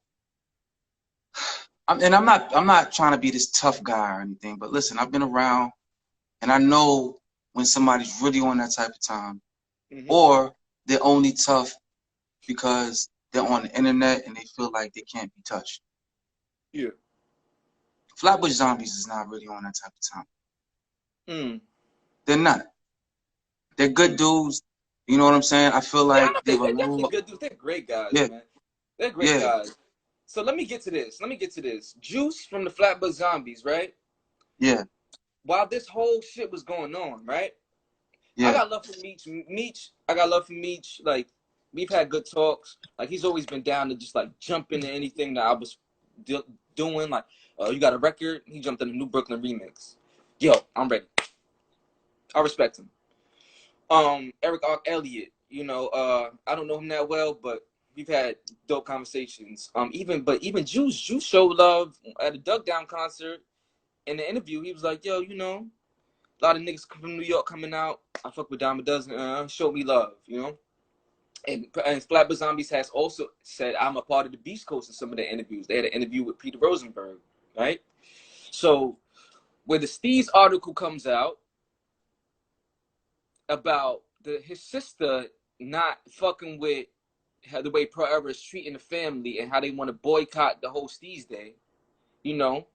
I'm not trying to be this tough guy or anything. But listen, I've been around, and I know when somebody's really on that type of time, or they're only tough because they're on the internet and they feel like they can't be touched. Yeah. Flatbush Zombies is not really on that type of time. Mm. They're not. They're good dudes. You know what I'm saying? I feel like Yeah, they're definitely good dudes. They're great guys, man. They're great guys. So let me get to this. Juice from the Flatbush Zombies, right? Yeah. While this whole shit was going on, right? Yeah. I got love for Meech. I got love for Meech. Like, we've had good talks. Like, he's always been down to just, like, jump into anything that I was doing. Like, you got a record? He jumped in the New Brooklyn remix. Yo, I'm ready. I respect him. Eric Elliott, you know, I don't know him that well, but we've had dope conversations. Even Juice showed love at a Duck Down concert. In the interview, he was like, yo, you know, a lot of niggas from New York coming out. I fuck with DymeADuzin, showed me love, you know? And Flatbush Zombies has also said I'm a part of the Beast Coast in some of their interviews. They had an interview with Peter Rosenberg, right? So when the STEEZ article comes out about his sister not fucking with the way Pro Era is treating the family and how they want to boycott the whole STEEZ Day, you know,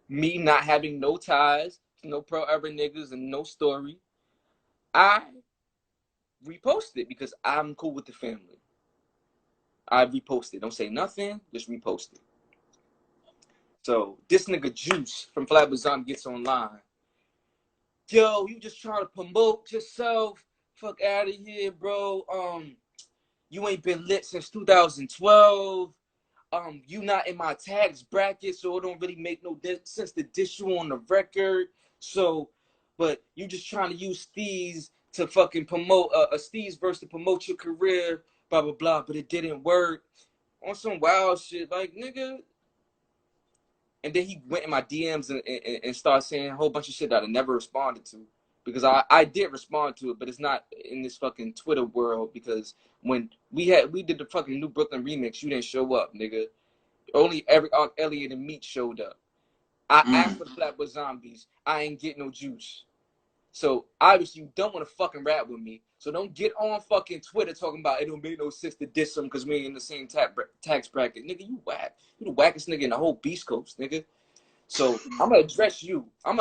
me not having no ties, no Pro Era niggas and no story, I reposted because I'm cool with the family. I reposted. Don't say nothing, just repost it. So this nigga Juice from Flatbush Zombie gets online. Yo, you just trying to promote yourself? Fuck out of here, bro. You ain't been lit since 2012. You not in my tax bracket, so it don't really make no sense to dish you on the record. So, but you just trying to use STEEZ to fucking promote a STEEZ verse to promote your career, blah blah blah. But it didn't work on some wild shit, like nigga. And then he went in my DMs and started saying a whole bunch of shit that I never responded to. Because I did respond to it, but it's not in this fucking Twitter world. Because when we did the fucking New Brooklyn remix, you didn't show up, nigga. Only Eric Elliott and Meech showed up. I asked for the Flatbush Zombies. I ain't get no juice. So obviously you don't want to fucking rap with me. So don't get on fucking Twitter talking about it don't make no sense to diss them because we ain't in the same tax bracket. Nigga, you whack. You the wackest nigga in the whole Beast Coast, nigga. So I'm gonna address you. I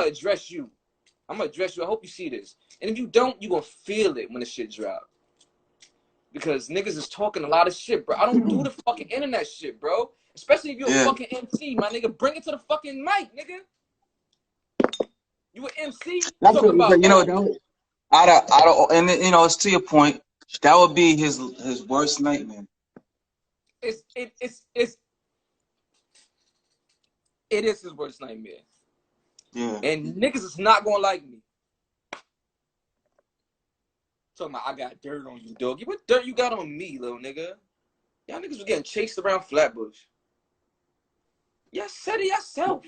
hope you see this. And if you don't, you gonna feel it when the shit drop. Because niggas is talking a lot of shit, bro. I don't do the fucking internet shit, bro. Especially if you're a fucking MC, my nigga. Bring it to the fucking mic, nigga. You an MC? Talking about, you know, and you know, it's to your point. That would be his worst nightmare. It is his worst nightmare. Yeah. And niggas is not gonna like me. Talking about I got dirt on you, dog. What dirt you got on me, little nigga? Y'all niggas was getting chased around Flatbush. Y'all said it yourself.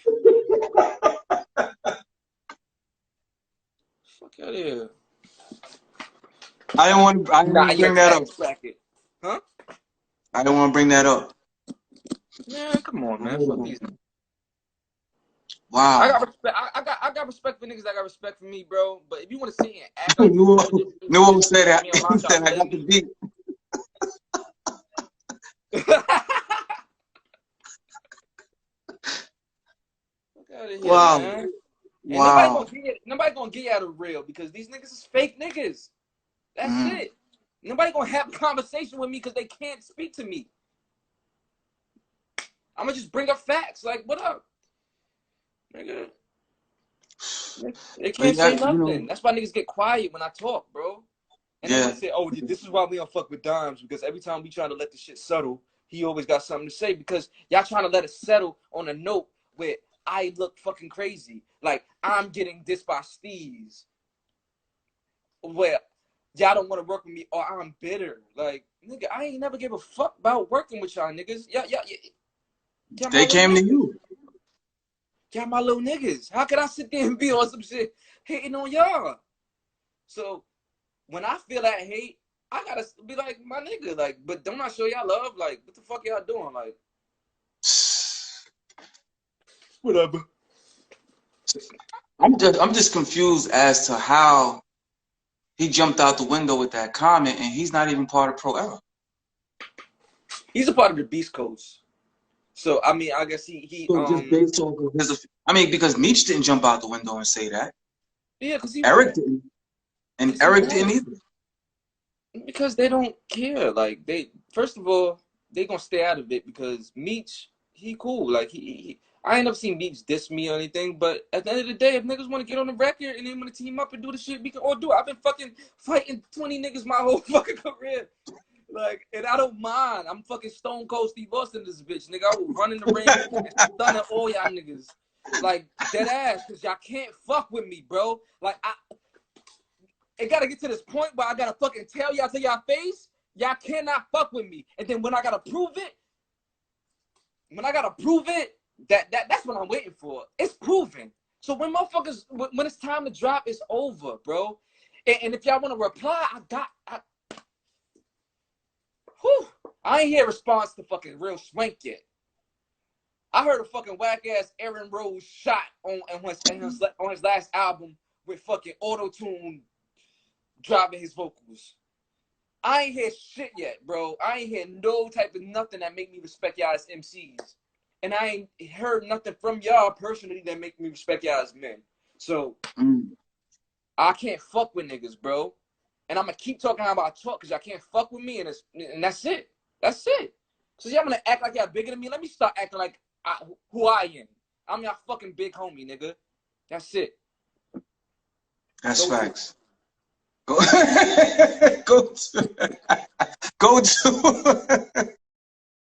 Fuck out of here. I didn't want to bring that up. Bracket. Huh? I don't want to bring that up. Man, come on, man. Fuck these. Wow. I got respect. I got respect for niggas that got respect for me, bro. But if you want to sit here and act like no one said that. He said I got the beat. Here, wow. Man. And wow. Nobody gonna get you out of real because these niggas is fake niggas. That's it. Nobody gonna have a conversation with me because they can't speak to me. I'm gonna just bring up facts. Like, what up? Nigga. They can't say nothing. You know, that's why niggas get quiet when I talk, bro. And then they say, oh, this is why we don't fuck with Dimes, because every time we try to let the shit settle, he always got something to say, because y'all trying to let it settle on a note where I look fucking crazy. Like, I'm getting dissed by STEEZ. Where y'all don't want to work with me or I'm bitter. Like, nigga, I ain't never give a fuck about working with y'all niggas. Yeah, they came to you. Y'all my little niggas. How could I sit there and be on some shit hating on y'all? So when I feel that hate, I gotta be like, my nigga, like, but don't I show y'all love? Like, what the fuck y'all doing? Like, whatever. I'm just confused as to how he jumped out the window with that comment, and he's not even part of Pro Era. He's a part of the Beast Coast. So I mean, I guess he so just based off of his, I mean, because Meech didn't jump out the window and say that. Yeah, because Eric didn't, and Eric didn't either. Because they don't care. Like, they, first of all, they gonna stay out of it because Meech, he cool. Like, I ain't never seen Meech diss me or anything, but at the end of the day, if niggas want to get on the record and they want to team up and do the shit, we can all do it. I've been fucking fighting 20 niggas my whole fucking career. Like, and I don't mind. I'm fucking Stone Cold Steve Austin this bitch, nigga. I will run in the ring and stun all y'all niggas. Like, dead ass, because y'all can't fuck with me, bro. Like, it gotta get to this point where I gotta fucking tell y'all to y'all face, y'all cannot fuck with me. And then when I gotta prove it, that's what I'm waiting for. It's proven. So when motherfuckers, when it's time to drop, it's over, bro. And if y'all want to reply, I ain't hear a response to fucking Real Swank yet. I heard a fucking whack ass Aaron Rose shot on his last album with fucking auto-tune dropping his vocals. I ain't hear shit yet, bro. I ain't hear no type of nothing that make me respect y'all as MCs. And I ain't heard nothing from y'all personally that make me respect y'all as men. So I can't fuck with niggas, bro. And I'm gonna keep talking how I talk because y'all can't fuck with me, and that's it. That's it. So y'all gonna act like y'all bigger than me. Let me start acting like who I am. I'm y'all fucking big homie, nigga. That's it. That's facts. Go to